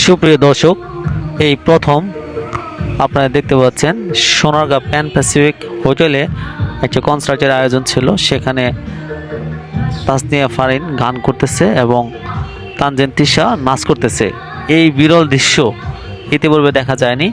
সুপ্রিয় দর্শক, এই প্রথম আপনারা দেখতে পাচ্ছেন সোনারগাঁ প্যান প্যাসিফিক হোটেলে একটা কনসার্টের আয়োজন ছিল। সেখানে তাসনিয়া ফারিন গান করতেছে এবং তানজিন তিশা নাচ করতেছে। এই বিরল দৃশ্য ইতিপূর্বে দেখা যায়নি।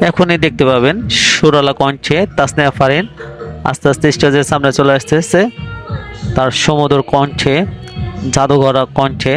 এখনই দেখতে পাবেন সুরালা কণ্ঠে তাসনিয়া ফারিন আস্তে আস্তে স্টেজের সামনে চলে আসতেছে। তার সুমধুর কণ্ঠে, জাদুঘরা কণ্ঠে।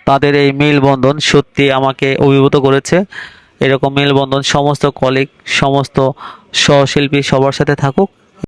তাদের এই মেলবন্ধন সত্যি আমাকে অভিভূত করেছে। এরকম মেলবন্ধন সমস্ত কলিগ, সমস্ত সহশিল্পী সবার সাথে থাকুক।